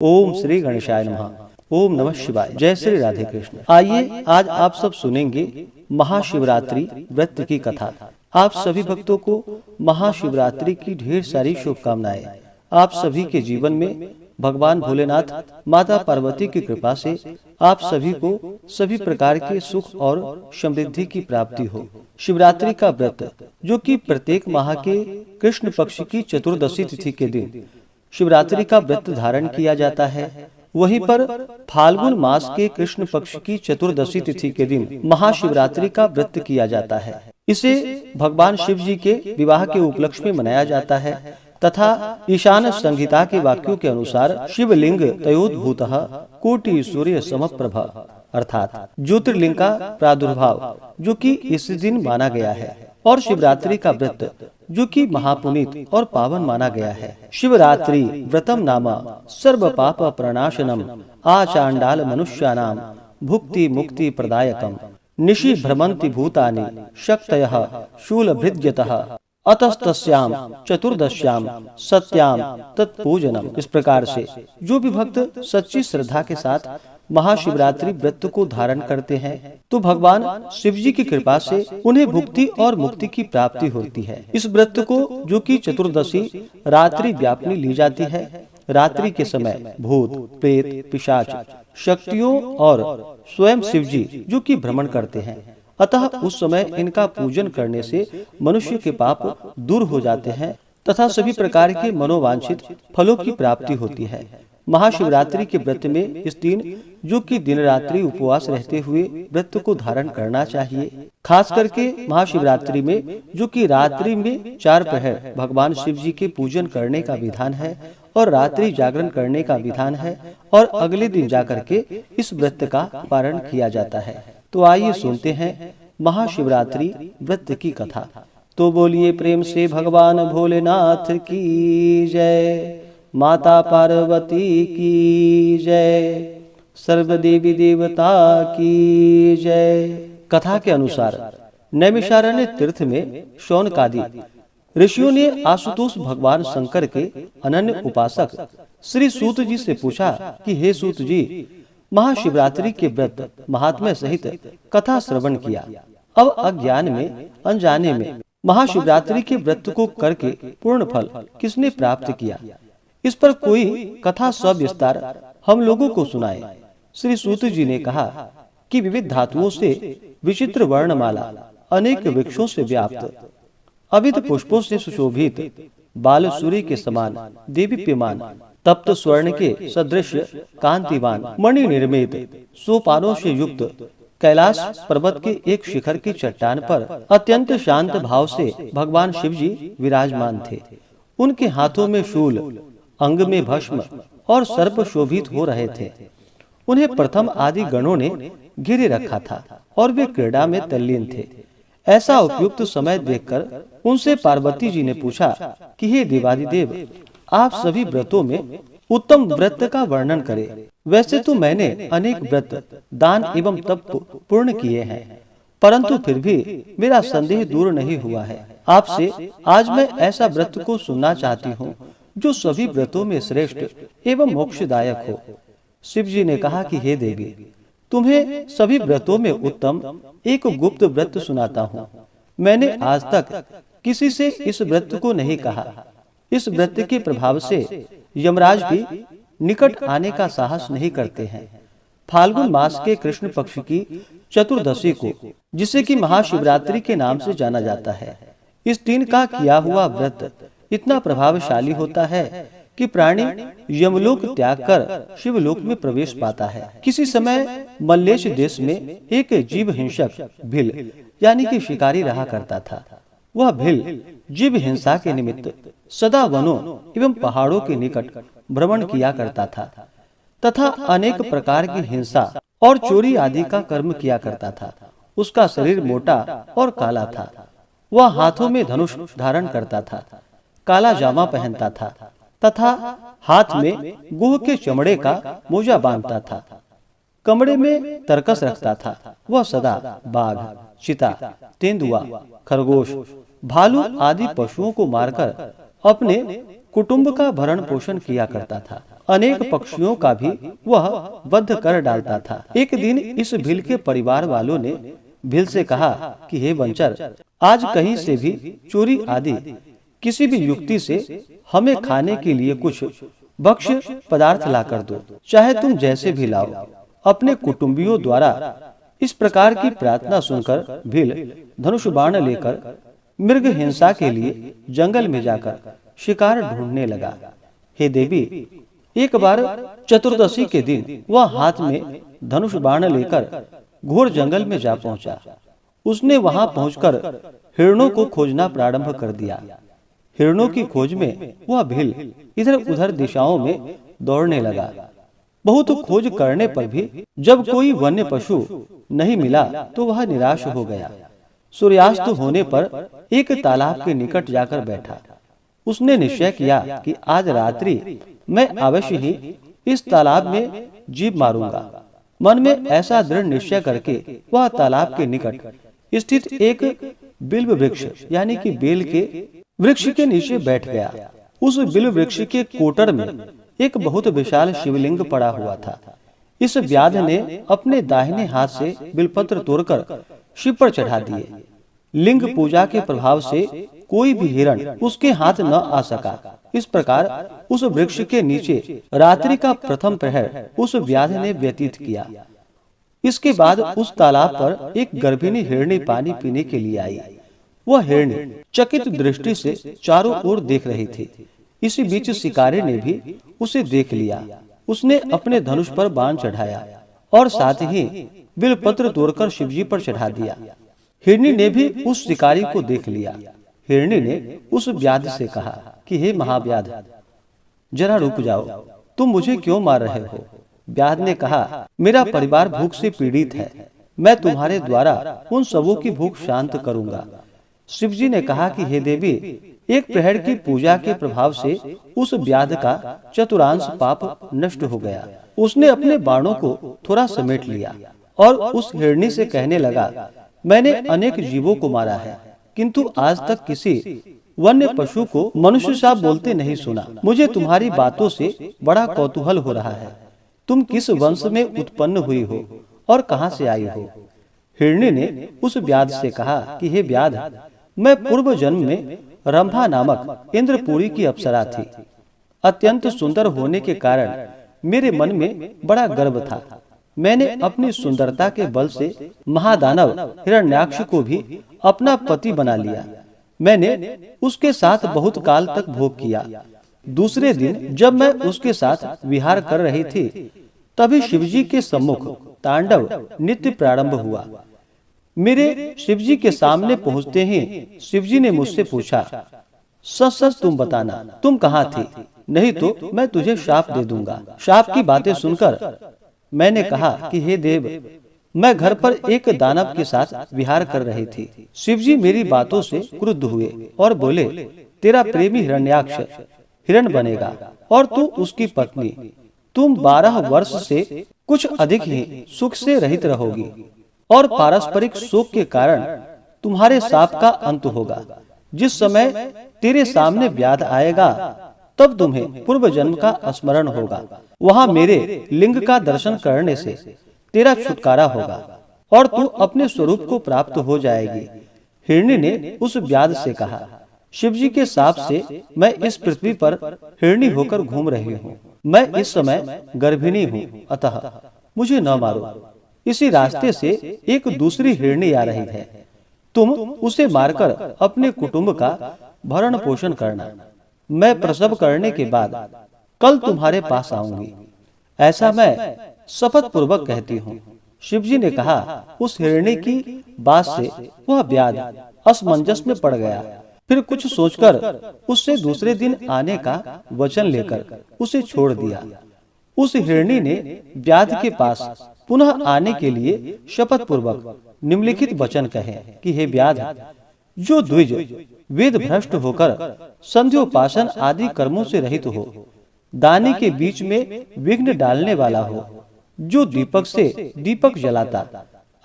ओम श्री गणेशाय नमः। ओम नमः शिवाय। जय श्री राधे कृष्ण। आइए आज आप सब सुनेंगे महाशिवरात्रि व्रत की कथा। आप सभी भक्तों को महाशिवरात्रि की ढेर सारी शुभकामनाएं। आप सभी के जीवन में भगवान भोलेनाथ, माता पार्वती की कृपा से आप सभी को सभी प्रकार के सुख और समृद्धि की प्राप्ति हो। शिवरात्रि का व्रत, जो कि प्रत्येक माह के कृष्ण पक्ष की चतुर्दशी तिथि के दिन शिवरात्रि का व्रत धारण किया जाता है, वहीं पर फाल्गुन मास के कृष्ण पक्ष की चतुर्दशी तिथि के दिन महाशिवरात्रि का व्रत किया जाता है। इसे भगवान शिव जी के विवाह के उपलक्ष्य में मनाया जाता है तथा ईशान संहिता के वाक्यों के अनुसार शिवलिंग तयोद्भूतः कोटि सूर्य समप्रभ अर्थात ज्योतिर्लिंग का प्रादुर्भाव जो कि इस दिन माना गया है, और शिवरात्रि का व्रत जो कि महापुनीत और पावन माना गया है। शिवरात्रि व्रतम नाम सर्व पाप प्रणाशनम आचांडाल मनुष्यानाम भुक्ति मुक्ति प्रदायकम निशि भ्रमंति भूतानि शक्तयः शूलभृद्यतः अतस्तस्याम चतुर्दश्याम सत्याम तत्पूजनम। इस प्रकार से जो भी भक्त सच्ची श्रद्धा के साथ महाशिवरात्रि व्रत को धारण करते हैं तो भगवान शिव जी की कृपा से उन्हें भुक्ति और मुक्ति की प्राप्ति होती है। इस व्रत को, जो कि चतुर्दशी रात्रि व्यापनी ली जाती है, रात्रि के समय भूत प्रेत पिशाच शक्तियों और स्वयं शिव जी जो कि भ्रमण करते हैं, अतः उस समय इनका पूजन करने से मनुष्य के पाप दूर हो जाते हैं तथा सभी प्रकार के मनोवांछित फलों की प्राप्ति होती है। महाशिवरात्रि के व्रत में इस दिन, जो कि दिन रात्रि उपवास रहते हुए व्रत को धारण करना चाहिए। खास करके महाशिवरात्रि में, जो कि रात्रि में 4 प्रहर भगवान शिव जी के पूजन करने का विधान है और रात्रि जागरण करने का विधान है, और अगले दिन जाकर के इस व्रत का पारण किया जाता है। तो आइए सुनते हैं महाशिवरात्रि व्रत की कथा। तो बोलिए प्रेम से भगवान भोलेनाथ की जय, माता पार्वती की जय, सर्व देवी देवता की जय। कथा के अनुसार नैमिषारण्य तीर्थ में शौनकादि ऋषियों ने आशुतोष भगवान शंकर के अनन्य उपासक श्री सूत जी से पूछा कि हे सूत जी, महाशिवरात्रि के व्रत महात्म्य सहित कथा श्रवण किया। अब अज्ञान में अनजाने में महाशिवरात्रि के व्रत को करके पूर्ण फल किसने प्राप्त किया, इस पर कोई कथा सविस्तार हम लोगों को सुनाए। श्री सूत जी ने कहा कि विविध धातुओं से विचित्र वर्णमाला, अनेक वृक्षों से व्याप्त, अविध पुष्पों से सुशोभित, बाल सूर्य के समान देदीप्यमान, तप्त स्वर्ण के सदृश कांतिवान, मणि निर्मित, सोपानों से युक्त कैलाश पर्वत के एक शिखर की चट्टान पर अत्यंत शांत भाव से भगवान शिव जी विराजमान थे। उनके हाथों में शूल, अंग में भस्म और सर्प शोभित हो रहे थे। उन्हें प्रथम आदि गणों ने घेरे रखा था और वे क्रीड़ा में तल्लीन थे। ऐसा उपयुक्त समय देखकर उनसे पार्वती जी ने पूछा कि हे देवादिदेव, आप सभी व्रतों में उत्तम व्रत का वर्णन करें। वैसे तो मैंने अनेक व्रत, दान एवं तप पूर्ण किए हैं, परंतु फिर भी मेरा संदेह दूर नहीं हुआ है। आपसे आज मैं ऐसा व्रत को सुनना चाहती हूँ जो सभी व्रतों में श्रेष्ठ एवं मोक्षदायक हो। शिव जी ने कहा कि हे देवी, तुम्हें सभी व्रतों में उत्तम एक गुप्त व्रत सुनाता हूँ। मैंने आज तक किसी से इस व्रत को नहीं कहा। इस व्रत के प्रभाव से यमराज भी निकट आने का साहस नहीं करते हैं। फाल्गुन मास के कृष्ण पक्ष की चतुर्दशी को, जिसे कि महाशिवरात्रि के नाम से जाना जाता है, इस दिन का किया हुआ व्रत इतना प्रभावशाली होता है कि प्राणी यमलोक त्याग कर शिवलोक में प्रवेश पाता है। किसी समय मल्लेश देश में एक जीव हिंसक भिल यानी कि शिकारी रहा करता था। वह भिल जीव हिंसा के निमित्त सदा वनों एवं पहाड़ों के निकट भ्रमण किया करता था तथा अनेक प्रकार की हिंसा और चोरी आदि का कर्म किया करता था। उसका शरीर मोटा और काला था। वह हाथों में धनुष धारण करता था, काला जामा पहनता था तथा हाथ में गोह के चमड़े का मोजा बांधता था। कमरे में तरकस रखता था। वह सदा बाघ, चीता, तेंदुआ, खरगोश, भालू आदि पशुओं को मारकर अपने कुटुंब का भरण पोषण किया करता था। अनेक पक्षियों का भी वह वध कर डालता था। एक दिन इस भील के परिवार वालों ने भील से कहा कि हे वंचर, आज कहीं से भी चोरी आदि किसी भी युक्ति से हमें खाने के लिए कुछ भक्ष्य पदार्थ ला कर दो, चाहे तुम जैसे भी लाओ। अपने कुटुंबियों द्वारा इस प्रकार की प्रार्थना सुनकर भील धनुष बाण लेकर मृग हिंसा के लिए जंगल में जाकर शिकार ढूंढने लगा। हे देवी, एक बार चतुर्दशी के दिन वह हाथ में धनुष बाण लेकर घोर जंगल में जा पहुंचा। उसने वहां पहुंचकर हिरणों को खोजना प्रारंभ कर दिया। हिरणों की खोज में वह भील इधर उधर दिशाओं में दौड़ने लगा। बहुत खोज करने पर भी जब कोई वन्य पशु नहीं मिला तो वह निराश हो गया। सूर्यास्त होने पर एक तालाब के निकट जाकर बैठा। उसने निश्चय किया कि आज रात्रि मैं अवश्य ही इस तालाब में जीभ मारूंगा। मन में ऐसा दृढ़ निश्चय करके वह तालाब के निकट स्थित एक बिल्व वृक्ष यानी कि बेल के वृक्ष के नीचे बैठ गया। उस बिल्व वृक्ष के कोटर में एक बहुत विशाल शिवलिंग पड़ा हुआ था। इस व्याध ने अपने दाहिने हाथ से बिलपत्र तोड़कर शिव पर चढ़ा दिए। लिंग पूजा के प्रभाव से कोई भी हिरण उसके हाथ न आ सका। इस प्रकार उस वृक्ष के नीचे रात्रि का प्रथम प्रहर उस व्याध ने व्यतीत किया। इसके बाद उस तालाब पर एक गर्भिणी हिरणी पानी पीने के लिए आई। वह हिरणी चकित दृष्टि से चारों ओर देख रही थी। इसी बीच शिकारी ने भी उसे देख लिया। उसने अपने धनुष पर बाण चढ़ाया और साथ ही बिलपत्र तोड़कर शिवजी पर चढ़ा दिया। हिरणी ने भी उस शिकारी को देख लिया। हिरणी ने उस व्याध से कहा कि हे महाव्याध, जरा रुक जाओ, तुम मुझे क्यों मार रहे हो? व्याध ने कहा, मेरा परिवार भूख से पीड़ित है, मैं तुम्हारे द्वारा उन सबों की भूख शांत करूंगा। शिवजी ने कहा कि हे देवी, एक प्रहर की पूजा के प्रभाव से उस व्याध का चतुरांश पाप नष्ट हो गया। उसने अपने बाणों को थोड़ा समेट लिया और उस हिरणी से कहने लगा, मैंने अनेक जीवों को मारा है, किंतु आज तक किसी वन्य पशु को मनुष्य सा बोलते नहीं सुना। मुझे तुम्हारी बातों से बड़ा कौतूहल हो रहा है। तुम किस वंश में उत्पन्न हुई हो और कहां से आई हो? हिरणी ने उस व्याध से कहा कि हे व्याध, मैं पूर्व जन्म में रंभा नामक इंद्रपुरी की अप्सरा थी। अत्यंत सुंदर होने के कारण मेरे मन में बड़ा गर्व था। मैंने अपनी सुंदरता के बल से महादानव हिरण्याक्ष को भी अपना पति बना लिया। मैंने उसके साथ बहुत काल तक भोग किया। दूसरे दिन जब मैं उसके साथ विहार कर रही थी, तभी शिवजी के सम्मुख तांडव नित्य प्रारंभ हुआ। मेरे शिवजी के सामने पहुंचते ही शिवजी ने मुझसे पूछा, सच सच तुम बताना, तुम कहाँ थी? नहीं तो मैं तुझे श्राप दे दूंगा। श्राप की बातें सुनकर मैंने कहा कि हे देव, मैं घर पर एक दानव के साथ विहार कर रही थी। शिवजी मेरी बातों से क्रुद्ध हुए और बोले, तेरा प्रेमी हिरण्याक्ष हिरण बनेगा और तू उसकी पत्नी। तुम 12 वर्ष से कुछ अधिक ही सुख से रहित रहोगी और पारस्परिक शोक के कारण तुम्हारे शाप का अंत होगा। जिस समय तेरे सामने व्याध आएगा, तब तुम्हें पूर्व जन्म का स्मरण होगा। वहां मेरे लिंग का दर्शन करने से तेरा छुटकारा होगा और तू अपने स्वरूप को प्राप्त हो जाएगी। हिरणी ने उस व्याध से कहा, शिवजी के शाप से मैं इस पृथ्वी पर हिरणी होकर घूम रही हूँ। मैं इस समय गर्भिणी हूँ, अतः मुझे न मारो। इसी रास्ते से एक दूसरी हिरणी आ रही है। तुम उसे मारकर अपने कुटुंब का भरण पोषण करना। मैं प्रसव करने के बाद कल तुम्हारे पास आऊंगी, ऐसा मैं शपथ पूर्वक कहती हूँ। शिवजी ने कहा। उस हिरणी की बात से वह व्याध असमंजस में पड़ गया। फिर कुछ सोचकर उससे दूसरे दिन आने का वचन लेकर उसे छोड़ दिया। उस हिरणी ने व्याध के पास पुनः आने के लिए शपथ पूर्वक निम्नलिखित वचन कहे कि हे व्याध, जो द्विज वेद भ्रष्ट होकर संध्योपासन आदि कर्मों से रहित हो, दानी के बीच में विघ्न डालने वाला हो, जो दीपक से दीपक जलाता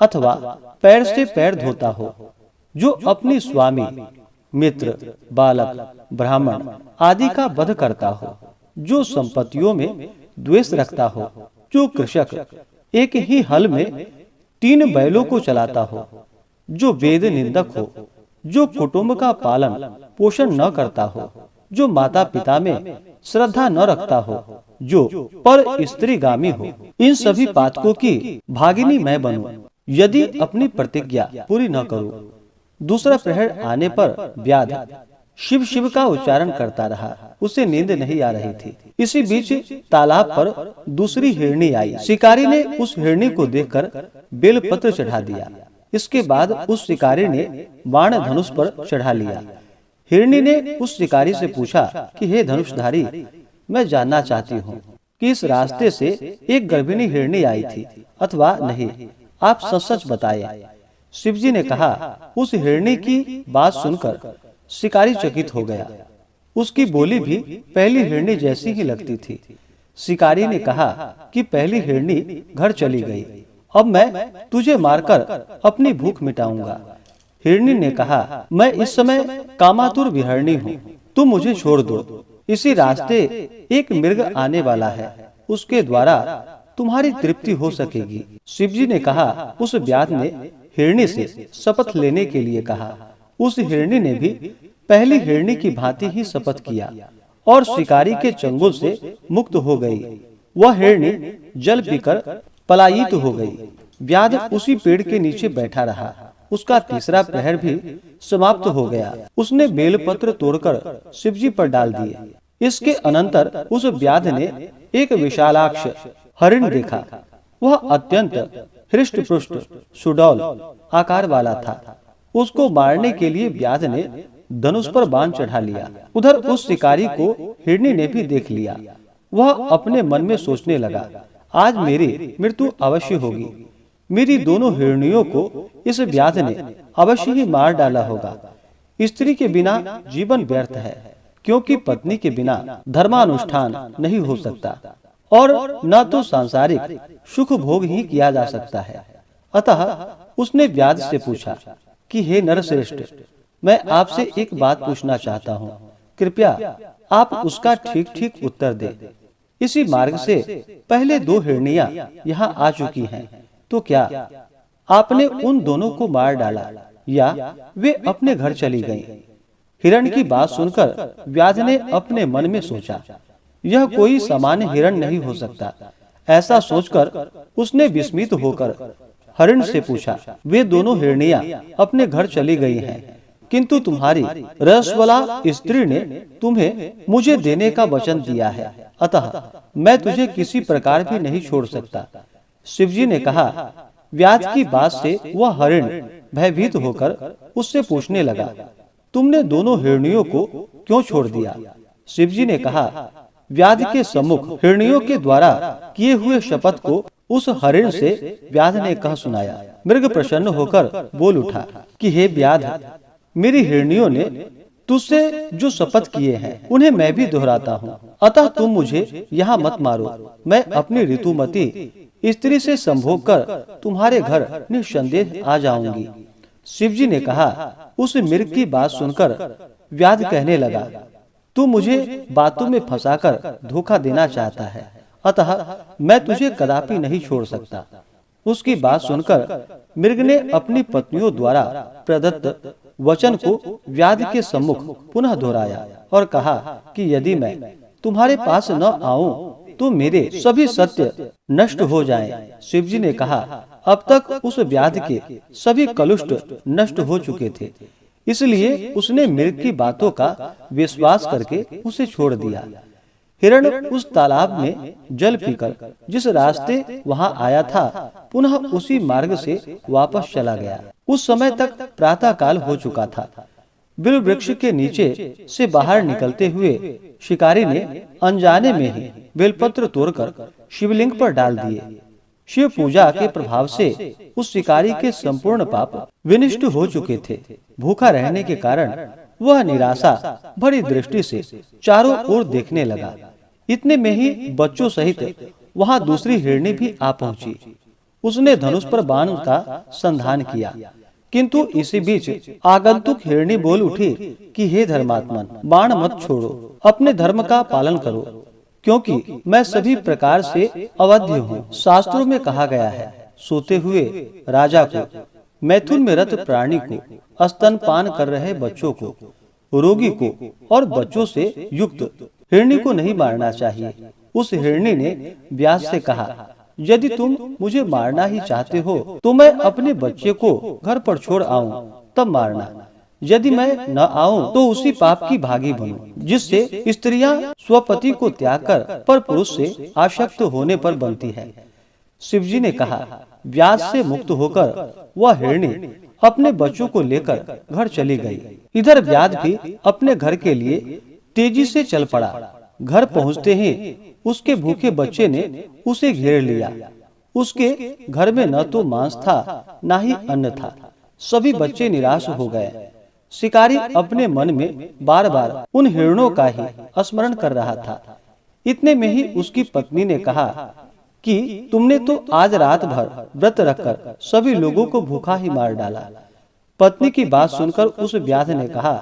अथवा पैर से पैर धोता हो, जो अपनी स्वामी, मित्र, बालक, ब्राह्मण आदि का वध करता हो, जो संपत्तियों में द्वेष रखता हो, जो कृषक एक ही हल में 3 बैलों को चलाता हो, जो वेद निंदक हो, जो कुटुंब का पालन पोषण न करता हो, जो माता पिता में श्रद्धा न रखता हो, जो पर स्त्रीगामी हो, इन सभी पातकों की भागिनी मैं बनूं यदि अपनी प्रतिज्ञा पूरी न करूं। दूसरा प्रहर आने पर व्याध शिव शिव का उच्चारण करता रहा। उसे नींद नहीं आ रही थी। इसी बीच तालाब पर दूसरी हिरनी आई। शिकारी ने उस हिरनी को देखकर बेलपत्र चढ़ा दिया। इसके बाद उस शिकारी ने बाण धनुष पर चढ़ा लिया। हिरनी ने उस शिकारी से पूछा कि हे धनुषधारी, मैं जानना चाहती हूँ कि इस रास्ते से एक गर्भिणी हिरनी आई थी अथवा नहीं, आप सच सच बताएं। शिवजी ने कहा, उस हिरनी की बात सुनकर शिकारी चकित हो गया। उसकी बोली भी पहली हिरनी जैसी ही लगती थी। शिकारी ने कहा कि पहली हिरनी घर चली गई, अब मैं तुझे मारकर अपनी भूख मिटाऊंगा। हिरनी ने कहा, मैं इस समय कामातुर विहरणी हूँ, तुम मुझे छोड़ दो। इसी रास्ते एक मृग आने वाला है, उसके द्वारा तुम्हारी तृप्ति हो सकेगी। शिवजी ने कहा। उस व्याध ने हिरनी से शपथ लेने के लिए कहा। उस हिरनी ने भी पहली हिरनी की भांति ही शपथ किया और शिकारी के चंगुल से मुक्त हो गई। वह हिरनी जल पीकर पलायित हो गई। व्याध उसी पेड़ के नीचे बैठा रहा। उसका तीसरा प्रहर भी समाप्त हो गया। उसने बेलपत्र तोड़कर शिवजी पर डाल दिए। इसके अनंतर उस व्याध ने एक विशालाक्ष हरिण देखा। वह अत्यंत हृष्ट पुष्ट सुडौल आकार वाला था। उसको मारने के लिए व्याध ने धनुष पर बाण चढ़ा लिया। उधर उस शिकारी को हिरनी ने भी देख लिया। वह अपने मन में सोचने लगा, आज मेरी मृत्यु अवश्य होगी। मेरी दोनों हिरनियों को इस व्याध ने अवश्य ही मार डाला होगा। स्त्री के बिना जीवन व्यर्थ है, क्योंकि पत्नी के बिना धर्मानुष्ठान नहीं हो सकता और न तो सांसारिक सुख भोग ही किया जा सकता है। अतः उसने व्याध से पूछा कि हे नरश्रेष्ठ, मैं आपसे एक बात पूछना चाहता हूँ, कृपया आप उसका ठीक ठीक उत्तर दें। इसी मार्ग से पहले 2 हिरनियां यहाँ आ चुकी हैं, तो क्या आपने उन दोनों को मार डाला या वे अपने घर चली गईं? हिरण की बात सुनकर व्याध ने अपने मन में सोचा, यह कोई सामान्य हिरण नहीं हो सकता। ऐसा सोचकर उसने विस्मित होकर हरिण से पूछा, वे दोनों हिरनियां अपने घर चली गई हैं, किंतु तुम्हारी रसवाला स्त्री ने तुम्हें मुझे देने का वचन दिया है, अतः मैं तुझे किसी प्रकार भी नहीं छोड़ सकता। शिवजी ने कहा। व्याध की बात से वह हरिण भयभीत होकर उससे पूछने लगा, तुमने दोनों हिरनियों को क्यों छोड़ दिया? शिवजी ने कहा, व्याध के सम्मुख हिरनियों के द्वारा किए हुए शपथ को उस हरिण से व्याध ने कह सुनाया। मृग प्रसन्न होकर बोल उठा कि हे व्याध, मेरी हिरनियों ने तुझसे जो शपथ किए हैं उन्हें मैं भी दोहराता हूँ, अतः तुम मुझे यहाँ मत मारो। मैं अपनी ऋतुमती स्त्री से संभोग कर तुम्हारे घर निस्संदेह आ जाऊंगी। शिवजी ने कहा। उस मृग की बात सुनकर व्याध कहने लगा, तू मुझे बातों में फंसाकर धोखा देना चाहता है, अतः मैं तुझे कदापि नहीं छोड़ सकता। उसकी बात सुनकर मृग ने अपनी पत्नियों द्वारा प्रदत्त वचन को व्याध के सम्मुख पुनः दोहराया और कहा कि यदि मैं तुम्हारे पास न आऊं तो मेरे सभी सत्य नष्ट हो जाएं। शिवजी ने कहा, अब तक उस व्याध के सभी कलुष्ट नष्ट हो चुके थे, इसलिए उसने मृग की बातों का विश्वास करके उसे छोड़ दिया। हिरण उस तालाब में जल पीकर जिस रास्ते वहां आया था, पुनः उसी मार्ग से वापस चला गया। उस समय तक प्रातः काल हो चुका था। बिल वृक्ष के नीचे से बाहर निकलते हुए शिकारी ने अनजाने में ही बेलपत्र तोड़कर शिवलिंग पर डाल दिए। शिव पूजा के प्रभाव से उस शिकारी के संपूर्ण पाप विनष्ट हो चुके थे। भूखा रहने के कारण वह निराशा भरी दृष्टि से चारों ओर देखने लगा। इतने में ही बच्चों सहित वहां दूसरी हिरणी भी आ पहुंची। उसने धनुष पर बाण का संधान किया, किंतु इसी बीच आगंतुक हिरणी बोल उठी कि हे धर्मात्मन, बाण मत छोड़ो, अपने धर्म का पालन करो। क्योंकि मैं सभी प्रकार से अवध्य हूँ। शास्त्रों में कहा गया है, सोते हुए राजा को, मैथुन में रत प्राणी को, स्तनपान कर रहे बच्चों को, रोगी को और बच्चों से युक्त हिरणी को नहीं मारना चाहिए। उस हिरणी ने व्यास से कहा, यदि तुम मुझे मारना ही चाहते हो तो मैं अपने बच्चे को घर पर छोड़ आऊं, तब मारना। यदि मैं न आऊं तो उसी पाप की भागी बनूं, जिससे स्त्रियां स्वपति को त्याग कर पर पुरुष से आसक्त होने पर बनती है। शिवजी ने कहा, व्यास से मुक्त होकर वह हिरणी अपने बच्चों को लेकर घर चली गई। इधर व्यास भी अपने घर के लिए तेजी से चल पड़ा। घर पहुंचते ही उसके भूखे बच्चे ने उसे घेर लिया। उसके घर में न तो मांस था न ही अन्न था। सभी बच्चे निराश हो गए। शिकारी अपने मन में बार बार उन हिरणों का ही स्मरण कर रहा था। इतने में ही उसकी पत्नी ने कहा कि तुमने तो आज रात भर व्रत रखकर सभी लोगों को भूखा ही मार डाला। पत्नी की बात सुनकर उस व्याध ने कहा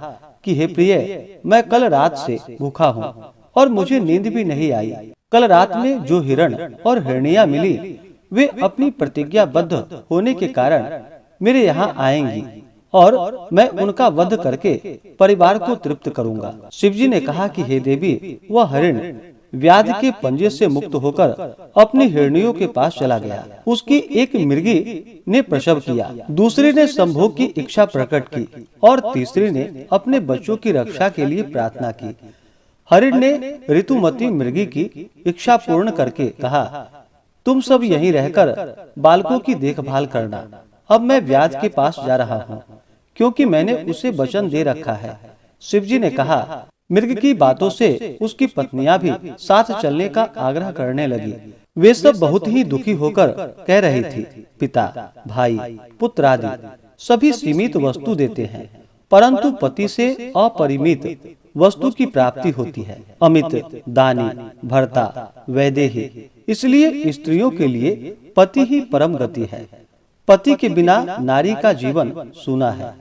कि हे प्रिय, मैं कल रात से भूखा हूँ और मुझे नींद भी नहीं आई। कल रात में जो हिरण और हिरनियां मिली वे अपनी प्रतिज्ञाबद्ध होने के कारण मेरे यहाँ आएंगी और मैं उनका वध करके परिवार को तृप्त करूंगा। शिवजी ने कहा कि हे देवी, वह हरिण व्याध के पंजे से मुक्त होकर अपनी हिरनियों के पास चला गया। उसकी एक मृगी ने प्रसव किया, दूसरी ने संभोग की इच्छा प्रकट की और तीसरी ने अपने बच्चों की रक्षा के लिए प्रार्थना की। हरिण ने ऋतुमती मृगी की इच्छा पूर्ण करके कहा, तुम सब यहीं रहकर बालकों की देखभाल करना। अब मैं व्याध के पास जा रहा हूँ, क्योंकि मैंने उसे वचन दे रखा है। शिवजी ने कहा। मृग की बातों से उसकी पत्नियां भी साथ चलने का आग्रह करने लगी। वे सब बहुत ही दुखी होकर कह रही थी, पिता, भाई, पुत्र आदि सभी सीमित वस्तु देते हैं, परंतु पति से अपरिमित वस्तु की प्राप्ति होती है। अमित, दानी, भर्ता, वैदेही। इसलिए स्त्रियों के लिए पति ही परम गति है। पति के बिना नारी का जीवन सूना है।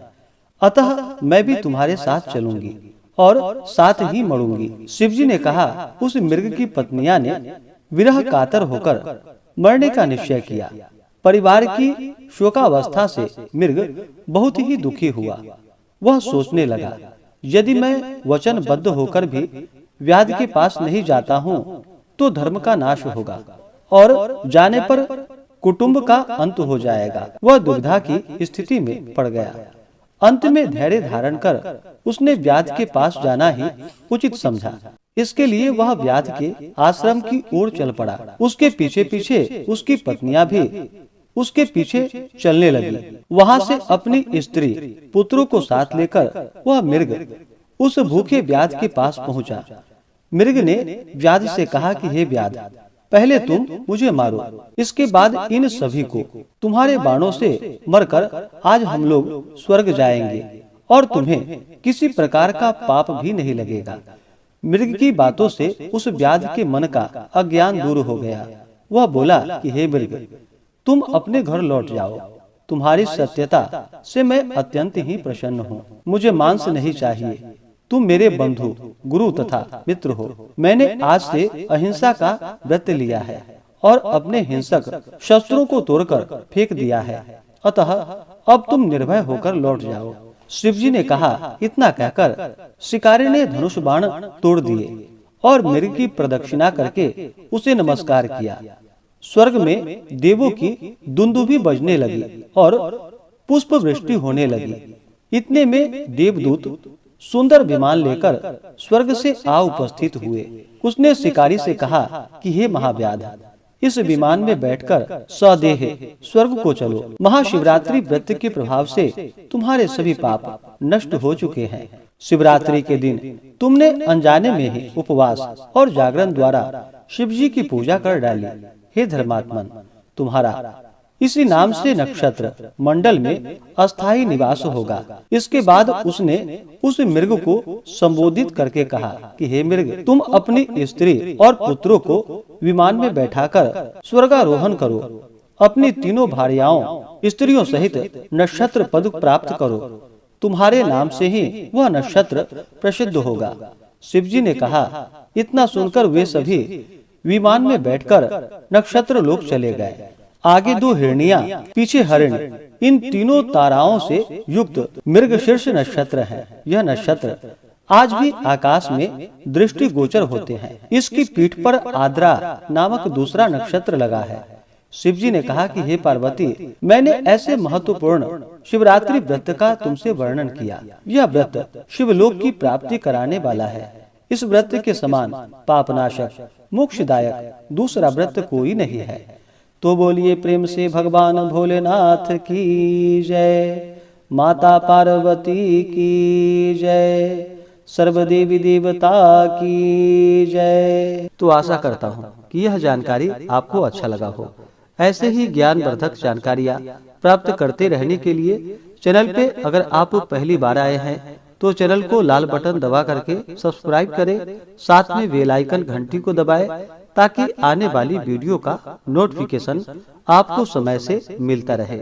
अतः मैं भी तुम्हारे साथ चलूंगी और साथ ही मरूंगी। शिवजी ने कहा। उस मृग की पत्नियां ने विरह कातर होकर मरने का निश्चय किया। परिवार की शोकावस्था से मृग बहुत ही दुखी हुआ। वह सोचने लगा, यदि मैं वचनबद्ध होकर भी व्याध के पास नहीं जाता हूँ तो धर्म का नाश होगा और जाने पर कुटुंब का अंत हो जाएगा। वह दुविधा की स्थिति में पड़ गया। अंत में धैर्य धारण कर उसने व्याध के पास जाना ही उचित समझा। इसके लिए वह व्याध के आश्रम की ओर चल पड़ा। उसके पीछे पीछे उसकी पत्नियां भी उसके पीछे चलने लगी। वहां से अपनी स्त्री पुत्रों को साथ लेकर वह मृग उस भूखे व्याध के पास पहुंचा। मृग ने व्याध से कहा कि हे व्याध, पहले तुम मुझे मारो, इसके बाद इन सभी को। तुम्हारे बाणों से मरकर आज हम लोग स्वर्ग जाएंगे और तुम्हें किसी प्रकार का पाप भी नहीं लगेगा। मृग की बातों से उस व्याध के मन का अज्ञान दूर हो गया। वह बोला कि हे मृग, तुम अपने घर लौट जाओ। तुम्हारी सत्यता से मैं अत्यंत ही प्रसन्न हूँ। मुझे मांस नहीं चाहिए। तुम मेरे बंधु, गुरु तथा मित्र हो। मैंने आज से अहिंसा का व्रत लिया है और अपने हिंसक शस्त्रों को तोड़कर फेंक दिया है। अतः अब तुम निर्भय होकर लौट जाओ। शिवजी ने कहा। इतना कहकर शिकारी ने धनुष बाण तोड़ दिए और मृग की प्रदक्षिणा करके उसे नमस्कार किया। स्वर्ग में देवों की दुंदुभी बजने लगी और पुष्प वृष्टि होने लगी। इतने में देवदूत सुंदर विमान लेकर स्वर्ग से आ उपस्थित हुए। उसने शिकारी से कहा कि हे महाव्याध, इस विमान में बैठकर सदेह स्वर्ग को चलो। महाशिवरात्रि व्रत के प्रभाव से तुम्हारे सभी पाप नष्ट हो चुके हैं। शिवरात्रि के दिन तुमने अनजाने में ही उपवास और जागरण द्वारा शिवजी की पूजा कर डाली। हे धर्मात्मन, तुम्हारा इसी नाम से नक्षत्र मंडल में अस्थायी निवास होगा। इसके बाद उसने उस मृग को संबोधित करके कहा कि हे मृग, तुम अपनी स्त्री और पुत्रों को विमान में बैठाकर स्वर्गारोहण करो। अपनी तीनों भार्याओं स्त्रियों सहित नक्षत्र पद प्राप्त करो। तुम्हारे नाम से ही वह नक्षत्र प्रसिद्ध होगा। शिवजी ने कहा, इतना सुनकर वे सभी विमान में बैठकर नक्षत्र लोक चले गए। आगे 2 हिरनियां, पीछे हरिण, इन तीनों ताराओं से युक्त मृगशीर्ष नक्षत्र है। यह नक्षत्र आज भी आकाश में दृष्टि गोचर होते हैं। इसकी पीठ पर आद्रा नामक दूसरा नक्षत्र लगा है। शिवजी ने कहा कि हे पार्वती, मैंने ऐसे महत्वपूर्ण शिवरात्रि व्रत का तुमसे वर्णन किया। यह व्रत शिवलोक की प्राप्ति कराने वाला है। इस व्रत के समान पापनाशक, मोक्षदायक दूसरा व्रत कोई नहीं है। तो बोलिए प्रेम से भगवान भोलेनाथ की जय, माता पार्वती की जय, सर्वदेवी देवता की जय। तो आशा करता हूँ कि यह जानकारी आपको अच्छा लगा हो। ऐसे ही ज्ञानवर्धक जानकारियाँ प्राप्त करते रहने के लिए चैनल पे अगर आप पहली बार आए हैं तो चैनल को लाल बटन दबा करके सब्सक्राइब करें, साथ में बेल आइकन घंटी को दबाएं ताकि आने वाली वीडियो का नोटिफिकेशन आपको समय से मिलता रहे।